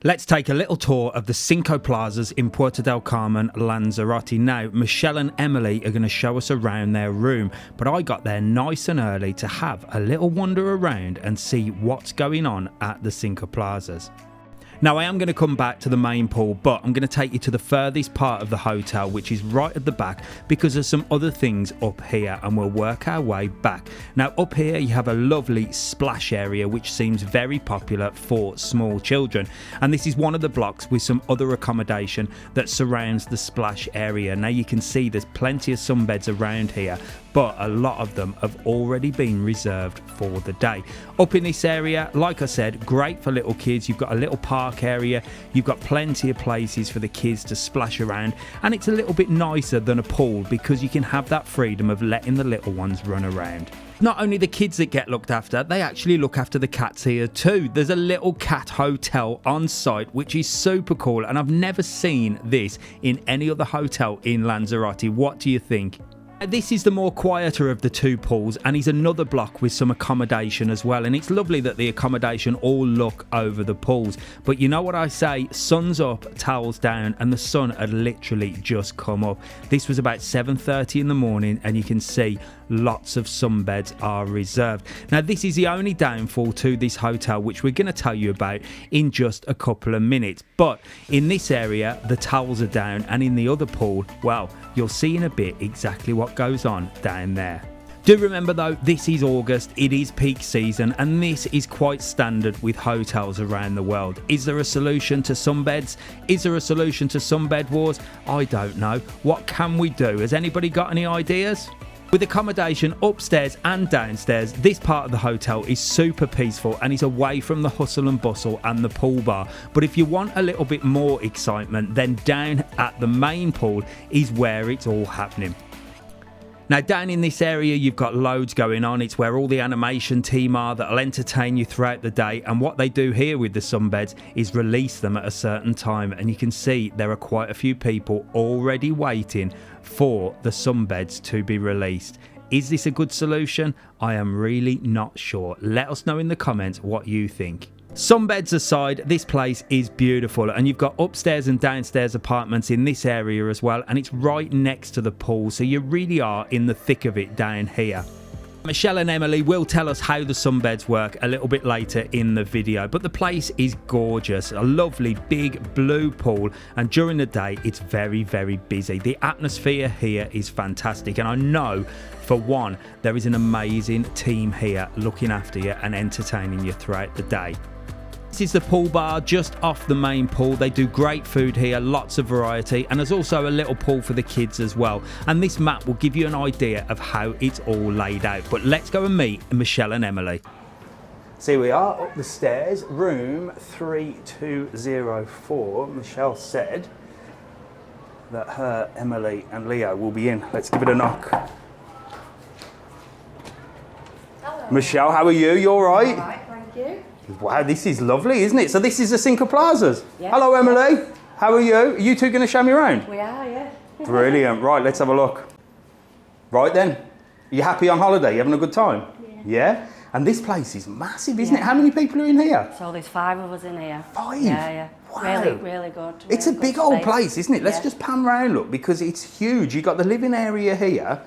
Let's take a little tour of the Cinco Plazas in Puerto Del Carmen, Lanzarote. Now, Michelle and Emily are going to show us around their room, but I got there nice and early to have a little wander around and see what's going on at the Cinco Plazas. Now, I am going to come back to the main pool, but I'm going to take you to the furthest part of the hotel, which is right at the back, because there's some other things up here, and we'll work our way back. Now, up here, you have a lovely splash area, which seems very popular for small children. And this is one of the blocks with some other accommodation that surrounds the splash area. Now, you can see there's plenty of sunbeds around here, but a lot of them have already been reserved for the day. Up in this area, like I said, great for little kids. You've got a little park area, you've got plenty of places for the kids to splash around, and it's a little bit nicer than a pool because you can have that freedom of letting the little ones run around. Not only the kids that get looked after, they actually look after the cats here too. There's a little cat hotel on site, which is super cool, and I've never seen this in any other hotel in Lanzarote. What do you think? This is the more quieter of the two pools, and is another block with some accommodation as well, and it's lovely that the accommodation all look over the pools. But you know what I say, sun's up, towels down, and the sun had literally just come up. This was about 7:30 in the morning, and you can see lots of sunbeds are reserved. Now, this is the only downfall to this hotel, which we're going to tell you about in just a couple of minutes. But in this area, the towels are down, and in the other pool, well, you'll see in a bit exactly what goes on down there. Do remember though, this is August, it is peak season, and this is quite standard with hotels around the world. Is there a solution to sunbeds? Is there a solution to sunbed wars? I don't know. What can we do? Has anybody got any ideas? With accommodation upstairs and downstairs, this part of the hotel is super peaceful and is away from the hustle and bustle and the pool bar. But if you want a little bit more excitement, then down at the main pool is where it's all happening. Now, down in this area, you've got loads going on. It's where all the animation team are that'll entertain you throughout the day. And what they do here with the sunbeds is release them at a certain time. And you can see there are quite a few people already waiting for the sunbeds to be released. Is this a good solution? I am really not sure. Let us know in the comments what you think. Sunbeds aside, this place is beautiful, and you've got upstairs and downstairs apartments in this area as well, and it's right next to the pool, so you really are in the thick of it down here. Michelle and Emily will tell us how the sunbeds work a little bit later in the video, but the place is gorgeous. A lovely big blue pool, and during the day it's very, very busy. The atmosphere here is fantastic, and I know for one there is an amazing team here looking after you and entertaining you throughout the day. This is the pool bar just off the main pool. They do great food here, lots of variety, and there's also a little pool for the kids as well. And this map will give you an idea of how it's all laid out. But let's go and meet Michelle and Emily. So here we are up the stairs, room 3204. Michelle said that her, Emily and Leo will be in. Let's give it a knock. Hello. Michelle, how are you? You all right? All right, thank you. Wow, this is lovely, isn't it? So this is the Cinco Plazas. Yes. Hello, Emily. Yes. How are you? Are you two going to show me around? We are, yeah. Brilliant. Right, let's have a look. Right then. Are you happy on holiday? You having a good time? Yeah? And this place is massive, isn't it? How many people are in here? So there's 5 of us in here. 5? Yeah. Wow. Really good. It's really a big good old space. place, isn't it? Let's just pan round, look, because it's huge. You've got the living area here.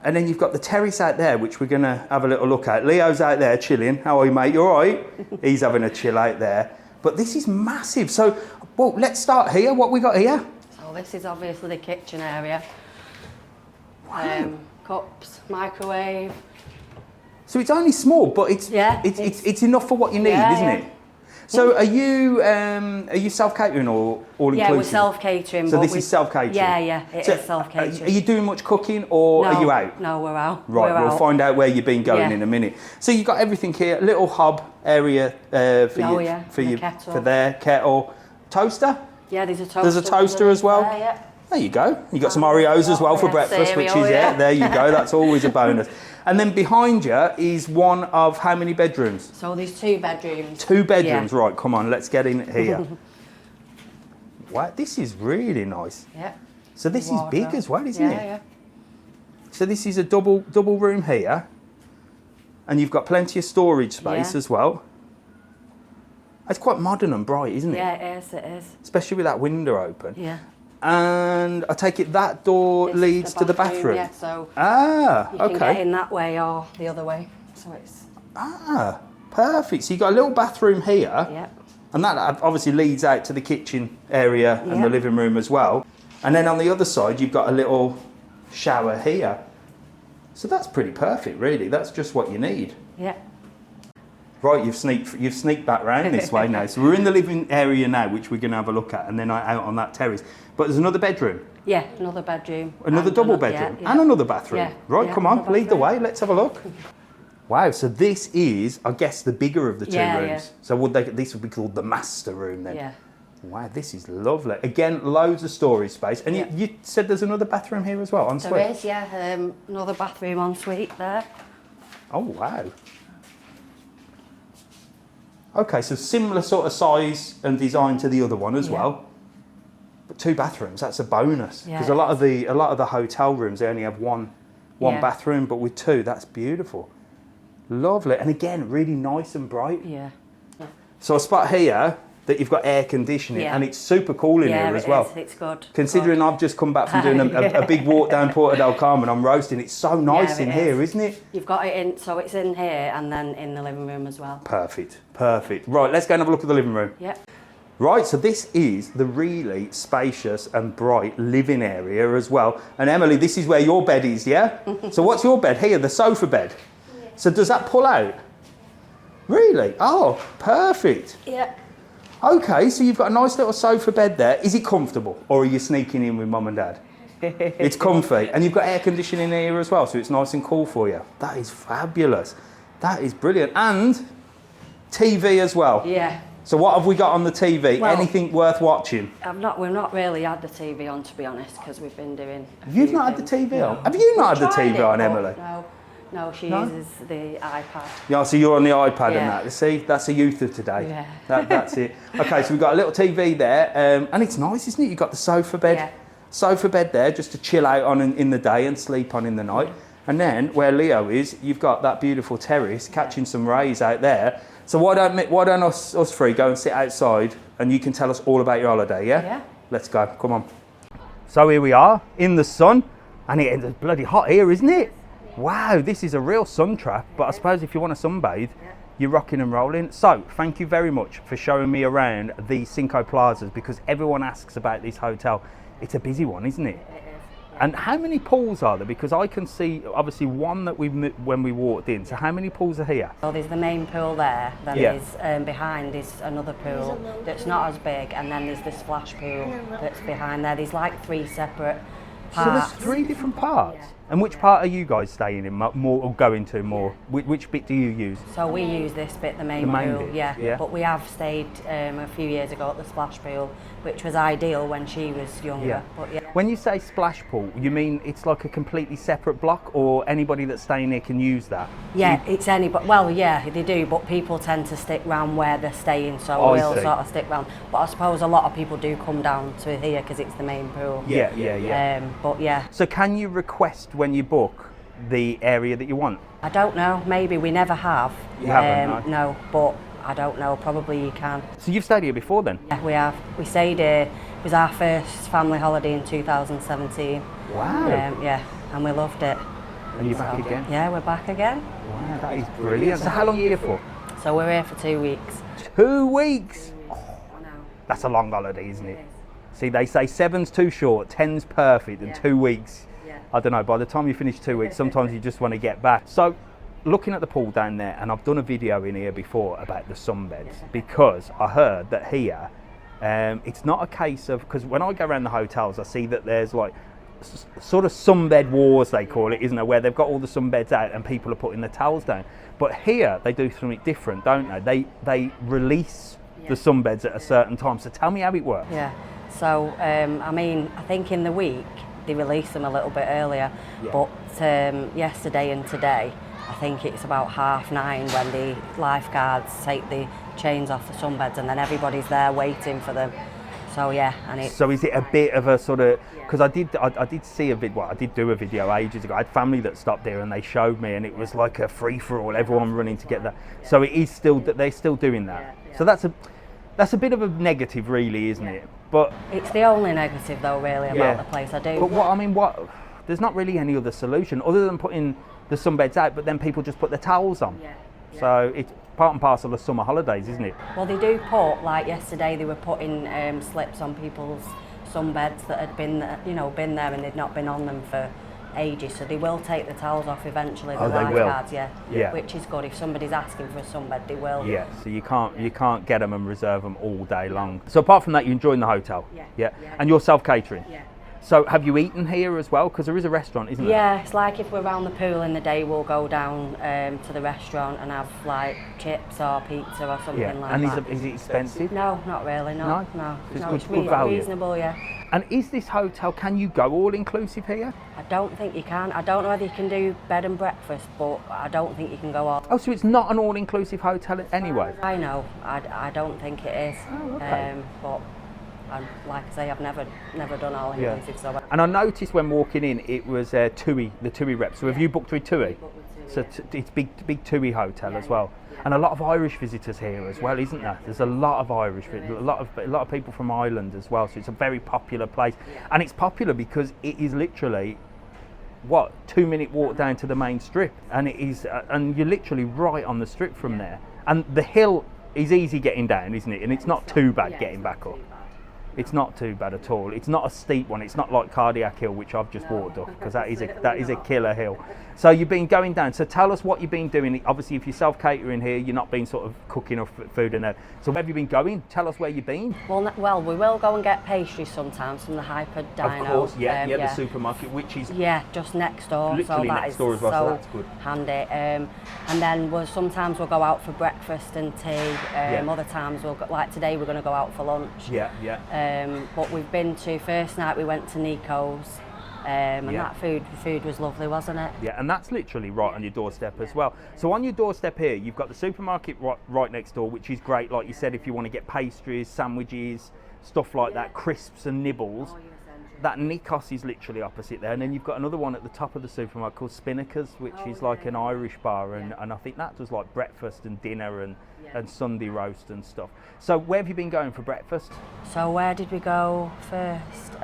And then you've got the terrace out there, which we're going to have a little look at. Leo's out there chilling. How are you, mate? You all right? He's having a chill out there. But this is massive. So, well, let's start here. What we got here? So this is obviously the kitchen area. Wow. Cups, microwave. So it's only small, but it's enough for what you need, isn't it? So are you self-catering or all-inclusive? Yeah, we're self-catering. So this is self-catering? Yeah, it is self-catering. Are you doing much cooking or are you out? No, we're out. Right, we'll find out where you've been going in a minute. So you've got everything here, little hob area for their kettle. Toaster? Yeah, there's a toaster. There's a toaster as well? Yeah. There you go. You got some Oreos as well for breakfast, cereal, which is, there you go. That's always a bonus. And then behind you is one of how many bedrooms? So there's 2 bedrooms. 2 bedrooms, right, come on, let's get in here. Wow, this is really nice. Yeah. So this is big as well, isn't it? Yeah. So this is a double room here. And you've got plenty of storage space as well. It's quite modern and bright, isn't it? Yeah, it is. Especially with that window open. Yeah. And I take it that door leads to the bathroom? Yeah, so you can get in that way or the other way. So it's... Perfect. So you've got a little bathroom here. Yep. And that obviously leads out to the kitchen area and the living room as well. And then on the other side, you've got a little shower here. So that's pretty perfect, really. That's just what you need. Yeah. Right, you've sneaked back round this way now. So we're in the living area now, which we're going to have a look at, and then out on that terrace. But there's another bedroom. Yeah, another bedroom. Another double bedroom and another bathroom. Yeah, right, come on, lead the way. Let's have a look. Wow, so this is, I guess, the bigger of the two rooms. Yeah. So this would be called the master room then? Yeah. Wow, this is lovely. Again, loads of storage space. And you said there's another bathroom here as well, ensuite? There is, yeah. Another bathroom ensuite there. Oh, wow. Okay, so similar sort of size and design to the other one as well. But 2 bathrooms, that's a bonus. Because a lot of the hotel rooms, they only have one bathroom, but with 2, that's beautiful. Lovely. And again, really nice and bright. Yeah. So I spot here that you've got air conditioning and it's super cool in here as well. It's good. Considering I've just come back from doing a big walk down Puerto Del Carmen, I'm roasting. It's so nice in here, isn't it? You've got it in, so it's in here and then in the living room as well. Perfect. Right, let's go and have a look at the living room. Yeah. Right, so this is the really spacious and bright living area as well. And Emily, this is where your bed is, yeah? So what's your bed here? The sofa bed? Yeah. So does that pull out? Really? Oh, perfect. Yeah. Okay, so you've got a nice little sofa bed there. Is it comfortable, or are you sneaking in with mum and dad? It's comfy, and you've got air conditioning here as well, so it's nice and cool for you. That is fabulous. That is brilliant. And TV as well. Yeah. So what have we got on the TV? Well, anything worth watching? We've not really had the TV on, to be honest, because we've been doing. You've not had the TV on? Have you not had the TV on, Emily? No, she uses the iPad. Yeah, so you're on the iPad and that. See, that's the youth of today. Yeah. That's it. Okay, so we've got a little TV there, and it's nice, isn't it? You've got the sofa bed. Yeah. Sofa bed there, just to chill out on in the day and sleep on in the night. And then where Leo is, you've got that beautiful terrace catching some rays out there. So why don't us three go and sit outside, and you can tell us all about your holiday, yeah? Yeah. Let's go, come on. So here we are in the sun, and it's bloody hot here, isn't it? Wow, this is a real sun trap, but I suppose if you want to sunbathe, you're rocking and rolling. So thank you very much for showing me around the Cinco Plazas, because everyone asks about this hotel. It's a busy one, isn't it? It is. And how many pools are there? Because I can see obviously one that when we walked in. So how many pools are here? Well, there's the main pool there. Then there's behind is another pool that's not as big, and then there's the splash pool that's behind there. There's like 3 separate parts. So there's 3 different parts. Yeah. And which part are you guys staying in more or going to more? Which bit do you use? So we use this bit, the main pool, bit, yeah. But we have stayed a few years ago at the splash pool, which was ideal when she was younger. Yeah. But yeah. When you say splash pool, you mean it's like a completely separate block, or anybody that's staying here can use that? Yeah, it's anybody. Well, yeah, they do, but people tend to stick round where they're staying, so we'll sort of stick round. But I suppose a lot of people do come down to here because it's the main pool. Yeah. But yeah. So can you request when you book the area that you want? I don't know. Maybe we never have. You haven't? No, but I don't know. Probably you can. So you've stayed here before then? Yeah, we have. We stayed here. It was our first family holiday in 2017. Wow. Yeah, and we loved it. And you're back again? Yeah, we're back again. Wow, that is brilliant. So how long are you here for? So we're here for 2 weeks. 2 weeks? I know. That's a long holiday, isn't it? See, they say 7's too short, 10's perfect, and 2 weeks. I don't know, by the time you finish 2 weeks, sometimes you just want to get back. So, looking at the pool down there, and I've done a video in here before about the sunbeds, because I heard that here, it's not a case of, because when I go around the hotels, I see that there's like sort of sunbed wars, they call it, isn't there, where they've got all the sunbeds out and people are putting the towels down. But here, they do something different, don't they? They release the sunbeds at a certain time. So tell me how it works. Yeah, so I mean, I think in the week, they release them a little bit earlier, but yesterday and today, I think it's about 9:30 when the lifeguards take the chains off the sunbeds, and then everybody's there waiting for them. So yeah, and it. So is it a bit of a sort of, because I did see a video. Well, I did do a video ages ago. I had family that stopped there and they showed me, and it was like a free for all. Everyone running to get that. So it is still that they're still doing that. So that's a. That's a bit of a negative, really, isn't it? But it's the only negative, though, really, about the place. I do. But there's not really any other solution other than putting the sunbeds out, but then people just put their towels on. Yeah. So it's part and parcel of summer holidays, isn't it? Well, they do put, like yesterday, they were putting slips on people's sunbeds that had been there and they'd not been on them for ages. So they will take the towels off eventually. The lifeguards, yeah, which is good. If somebody's asking for a sunbed, they will. Yeah. So you can't get them and reserve them all day long. So apart from that, you're enjoying the hotel. Yeah. And you're self-catering. Yeah. So have you eaten here as well? Because there is a restaurant, isn't there? Yeah, it's like if we're around the pool in the day, we'll go down to the restaurant and have like chips or pizza or something like that. And is it expensive? No, not really. No. It's good value. Reasonable, yeah. And is this hotel? Can you go all inclusive here? I don't think you can. I don't know whether you can do bed and breakfast, but I don't think you can go all. Oh, so it's not an all-inclusive hotel anyway? I know. I don't think it is. Oh, okay. But. Like I say, I've never done all inclusive. So. And I noticed when walking in, it was TUI, the TUI rep. So have you booked with TUI? So it's big TUI hotel as well. Yeah. And a lot of Irish visitors here as well, isn't there? There's a lot of Irish, a lot of people from Ireland as well. So it's a very popular place, and it's popular because it is literally 2-minute walk down to the main strip, and it is, and you're literally right on the strip from there. And the hill is easy getting down, isn't it? And it's not too bad getting back up. It's not too bad at all. It's not a steep one. It's not like Cardiac Hill, which I've just walked up, because that is a killer hill. So you've been going down. So tell us what you've been doing. Obviously, if you're self-catering here, you're not been sort of cooking or food and that. So where have you been going? Tell us where you've been. Well, we will go and get pastries sometimes from the Hyper Dino. Of course, the supermarket, which is just next door. Literally so next door as well. So that's good. Handy. And then sometimes we'll go out for breakfast and tea. Other times like today, we're going to go out for lunch. But we've been to first night we went to Nico's. And that food was lovely, wasn't it? Yeah, and that's literally right on your doorstep as well. So on your doorstep here, you've got the supermarket right next door, which is great. Like you said, if you want to get pastries, sandwiches, stuff like that, crisps and nibbles. That Nikos is literally opposite there, and then you've got another one at the top of the supermarket called Spinnaker's, which is like an Irish bar, and I think that does like breakfast and dinner and Sunday roast and stuff. So where have you been going for breakfast? So where did we go first?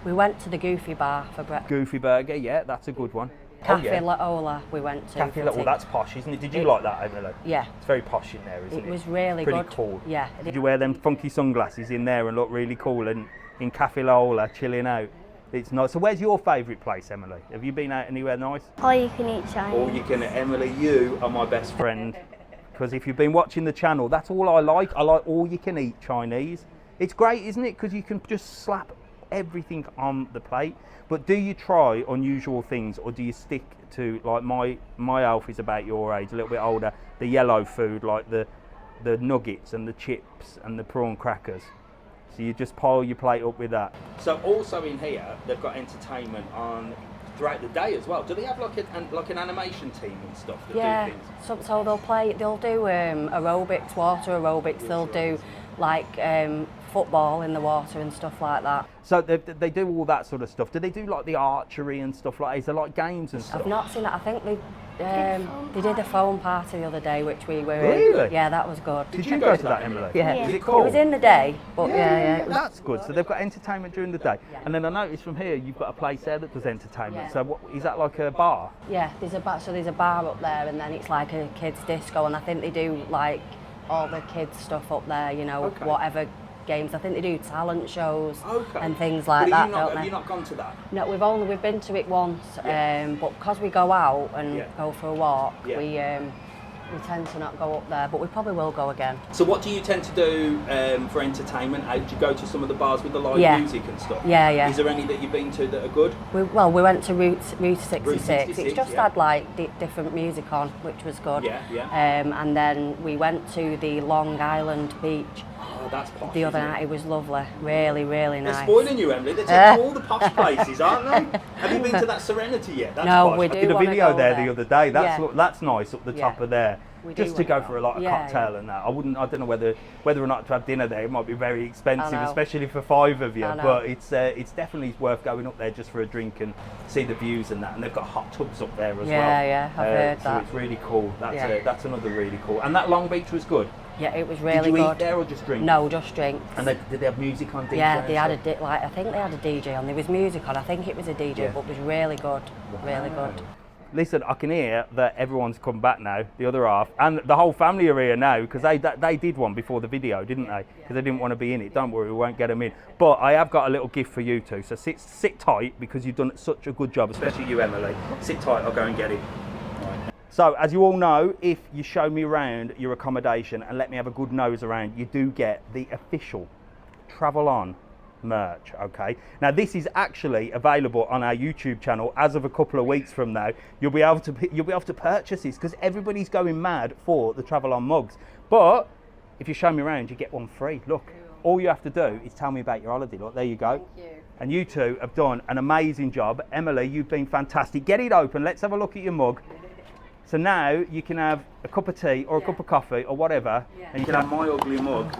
We went to the Goofy Bar for breakfast. Goofy Burger, yeah, that's a good one. Cafe La Ola we went to. Cafe La Ola, that's posh, isn't it? Did you like that, Emily? Yeah. It's very posh in there, isn't it? It was really good. Pretty cool. Yeah. Did you wear them funky sunglasses in there and look really cool and in Cafe La Ola chilling out? It's nice. So where's your favourite place, Emily? Have you been out anywhere nice? All you can eat Chinese. All you can, Emily, you are my best friend. Because if you've been watching the channel, that's all I like. I like all you can eat Chinese. It's great, isn't it? Because you can just slap everything on the plate. But do you try unusual things, or do you stick to, like my Alf is about your age, a little bit older, the yellow food, like the nuggets and the chips and the prawn crackers? So you just pile your plate up with that. So also in here, they've got entertainment on throughout the day as well. Do they have like an animation team and stuff that do things? So they'll do aerobics, water aerobics. They'll do like football in the water and stuff like that. So they do all that sort of stuff. Do they do like the archery and stuff like that? Is there like games and stuff? I've not seen that. I think they did a phone party the other day, which we were Really? in. Yeah, that was good. Did you go to that, Emily? Yeah. Was it cool? It was in the day, but yeah. That's good. So they've got entertainment during the day. And then I noticed from here, you've got a place there that does entertainment. Yeah. So what, is that like a bar? Yeah, there's a bar up there, and then it's like a kids' disco, and I think they do like all the kids' stuff up there, whatever games. I think they do talent shows and things like that, don't they? Have you not gone to that? No, we've been to it once, but because we go out and go for a walk, we tend to not go up there, but we probably will go again. So what do you tend to do for entertainment? Do you go to some of the bars with the live music and stuff? Yeah. Is there any that you've been to that are good? We went to Route 66. It just had like different music on, which was good. And then we went to the Long Island beach. Oh, that's posh, the other night. It was lovely, really nice. They're spoiling you, Emily. They're taking all the posh places, aren't they? Have you been to that Serenity yet? That's no, posh. we do. I did a video there the other day. That's that's nice up the top of there. Just to go for a cocktail and that. I don't know whether or not to have dinner there. It might be very expensive, especially for 5 of you. But it's definitely worth going up there just for a drink and see the views and that. And they've got hot tubs up there as well. Yeah, I've heard that. So it's really cool. That's another really cool. And that Long Beach was good. Yeah, it was really Did you good. eat there or just drink? No, just drinks. And did they have music on DJ? Yeah, they had I think they had a DJ on. There was music on. I think it was a DJ, but it was really good. Wow. Really good. Listen, I can hear that everyone's come back now, the other half, and the whole family are here now because they did one before the video, didn't they? Because they didn't want to be in it. Don't worry, we won't get them in. But I have got a little gift for you two, so sit tight because you've done such a good job, especially you, Emily. Sit tight, I'll go and get it. Right. So, as you all know, if you show me around your accommodation and let me have a good nose around, you do get the official TravelON merch. Okay, now this is actually available on our YouTube channel as of a couple of weeks from now. You'll be able to purchase this because everybody's going mad for the TravelON mugs. But if you show me around, you get one free. Look, all you have to do is tell me about your holiday. Look, there you go. Thank you. And you two have done an amazing job. Emily, you've been fantastic. Get it open. Let's have a look at your mug. So now you can have a cup of tea or a cup of coffee or whatever, and you can have my ugly mug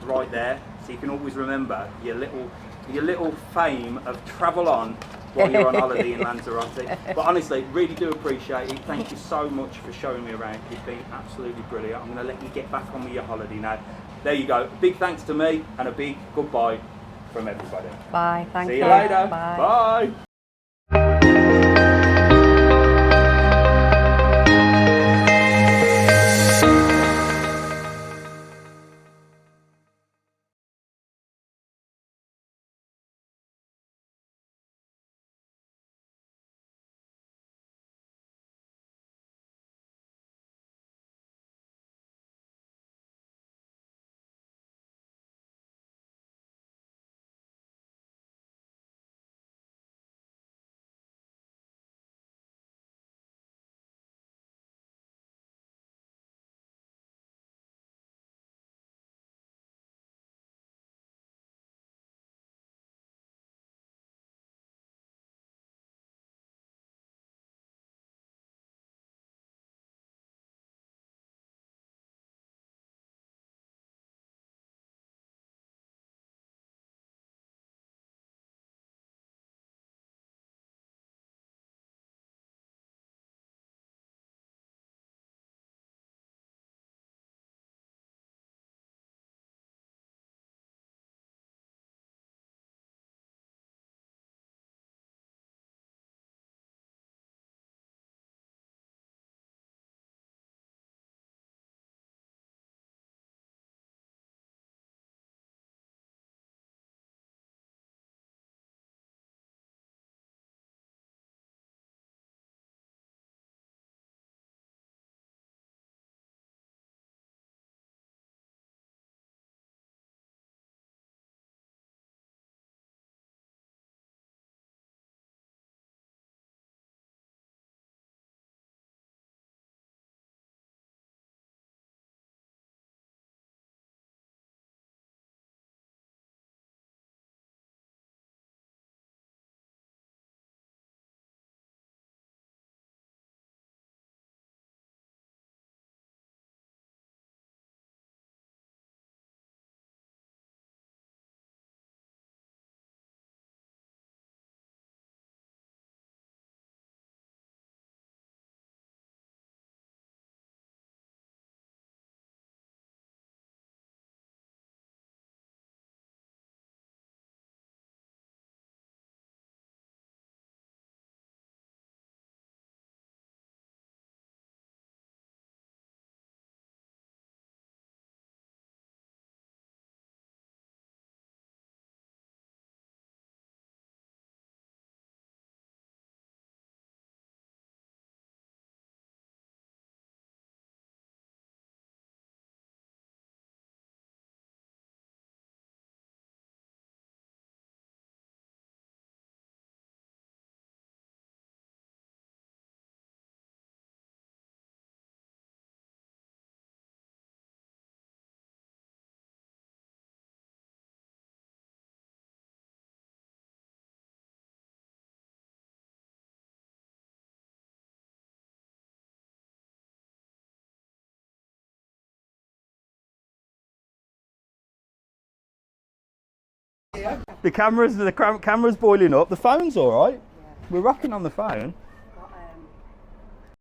right there. So you can always remember your little fame of TravelON while you're on holiday in Lanzarote. But honestly, really do appreciate it. Thank you so much for showing me around. You've been absolutely brilliant. I'm going to let you get back on with your holiday now. There you go. Big thanks to me and a big goodbye from everybody. Bye. Thank you. See you later. Bye. Bye. The camera's boiling up. The phone's all right. We're rocking on the phone.